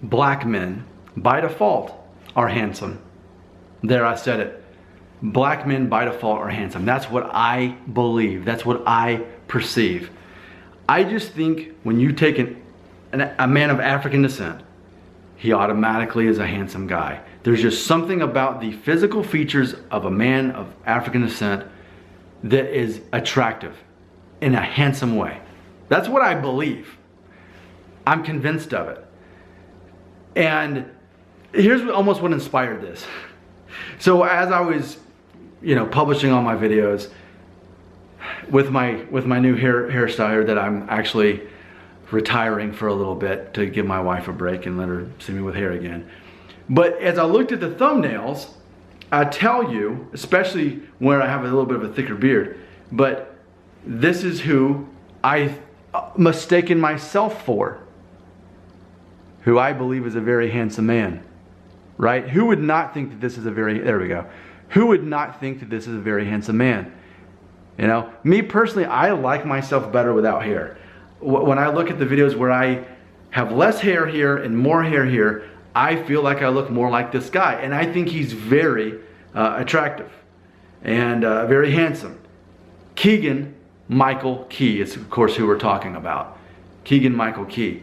black men, by default, are handsome. There, I said it. Black men, by default, are handsome. That's what I believe. That's what I perceive. I just think when you take a man of African descent, he automatically is a handsome guy. There's just something about the physical features of a man of African descent that is attractive in a handsome way. That's what I believe. I'm convinced of it. And here's almost what inspired this. So as I was, publishing all my videos with my new hairstyle here that I'm actually retiring for a little bit to give my wife a break and let her see me with hair again. But as I looked at the thumbnails, I tell you, especially where I have a little bit of a thicker beard, but this is who I mistaken myself for, who I believe is a very handsome man, right? Who would not think that this is there we go. Who would not think that this is a very handsome man? Me personally, I like myself better without hair. When I look at the videos where I have less hair here and more hair here, I feel like I look more like this guy. And I think he's very attractive and very handsome. Keegan-Michael Key is, of course, who we're talking about. Keegan-Michael Key.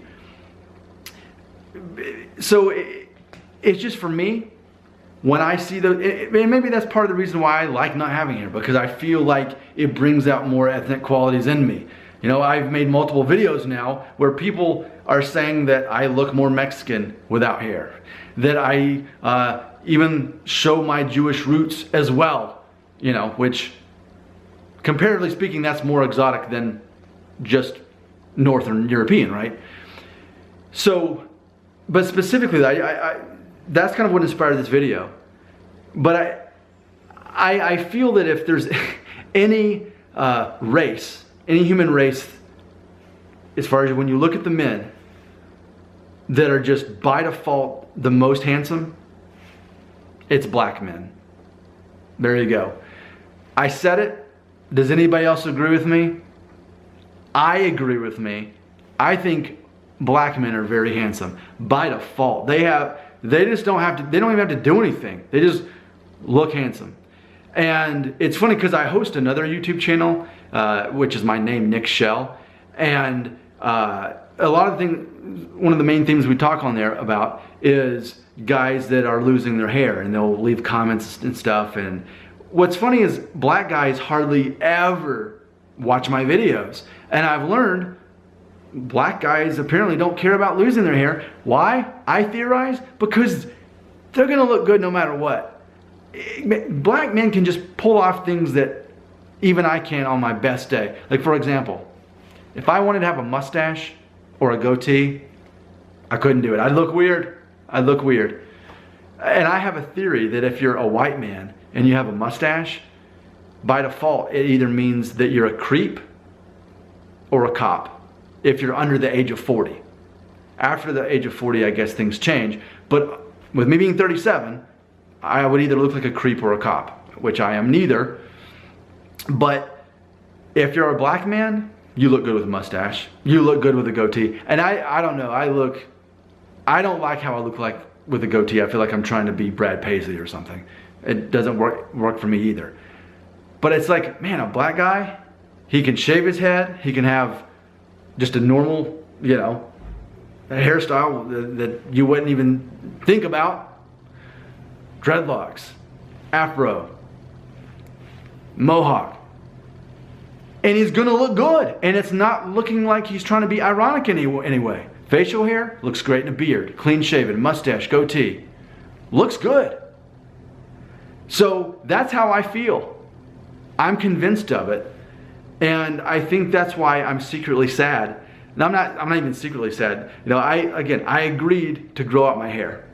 So it's just for me, when I see maybe that's part of the reason why I like not having hair, because I feel like it brings out more ethnic qualities in me. I've made multiple videos now where people are saying that I look more Mexican without hair, that I even show my Jewish roots as well, which comparatively speaking, that's more exotic than just Northern European, right? So, but specifically, that's kind of what inspired this video. But I feel that if there's any race, any human race, as far as when you look at the men that are just by default the most handsome, it's black men. There you go. I said it. Does anybody else agree with me? I agree with me. I think black men are very handsome by default. They just don't have to, they don't even have to do anything. They just look handsome. And it's funny because I host another YouTube channel, which is my name, Nick Shell. And a lot of things, one of the main themes we talk on there about is guys that are losing their hair, and they'll leave comments and stuff. And what's funny is black guys hardly ever watch my videos. And I've learned black guys apparently don't care about losing their hair. Why? I theorize because they're gonna look good no matter what. Black men can just pull off things that even I can on my best day. Like, for example, if I wanted to have a mustache or a goatee, I couldn't do it. I'd look weird. I'd look weird. And I have a theory that if you're a white man and you have a mustache, by default, it either means that you're a creep or a cop if you're under the age of 40. After the age of 40, I guess things change. But with me being 37, I would either look like a creep or a cop, which I am neither. But if you're a black man, you look good with a mustache. You look good with a goatee. And I don't know, I don't like how I look like with a goatee. I feel like I'm trying to be Brad Paisley or something. It doesn't work for me either. But it's like, man, a black guy, he can shave his head. He can have just a normal, a hairstyle that you wouldn't even think about. Dreadlocks, afro, mohawk. And he's gonna look good. And it's not looking like he's trying to be ironic anyway. Facial hair looks great in a beard. Clean shaven, mustache, goatee. Looks good. So that's how I feel. I'm convinced of it. And I think that's why I'm secretly sad. And I'm not even secretly sad. I agreed to grow out my hair.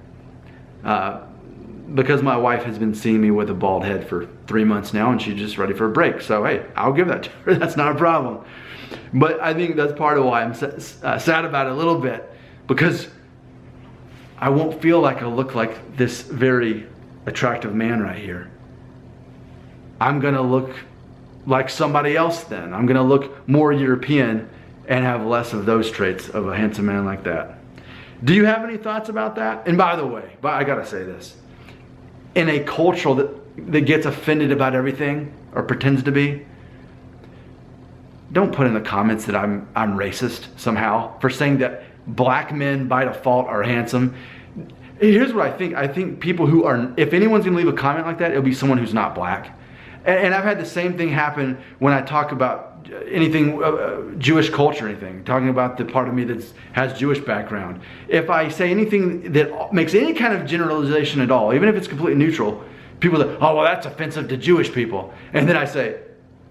Because my wife has been seeing me with a bald head for 3 months now, and she's just ready for a break. So hey, I'll give that to her. That's not a problem. But I think that's part of why I'm sad about it a little bit, because I won't feel like I look like this very attractive man right here. I'm gonna look like somebody else then. I'm gonna look more European and have less of those traits of a handsome man like that. Do you have any thoughts about that? And by the way, I gotta say this. In a culture that gets offended about everything, or pretends to be, don't put in the comments that I'm racist somehow for saying that black men by default are handsome. Here's what I think. I think people who are, if anyone's gonna leave a comment like that, it'll be someone who's not black. And I've had the same thing happen when I talk about anything Jewish culture or anything, talking about the part of me that has Jewish background. If I say anything that makes any kind of generalization at all, even if it's completely neutral, people say, oh, well, that's offensive to Jewish people. And then I say,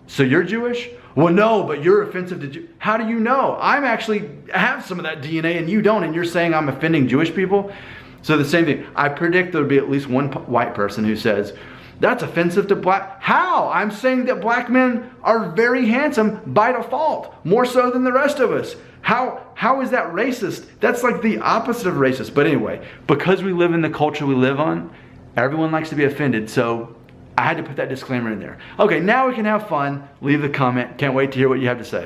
so you're Jewish? Well, no, but you're offensive to Jews. How do you know? I have some of that DNA and you don't, and you're saying I'm offending Jewish people? So the same thing. I predict there'll be at least one white person who says, that's offensive to black. How? I'm saying that black men are very handsome by default, more so than the rest of us. How is that racist? That's like the opposite of racist. But anyway, because we live in the culture we live on, everyone likes to be offended. So I had to put that disclaimer in there. Okay, now we can have fun. Leave the comment. Can't wait to hear what you have to say.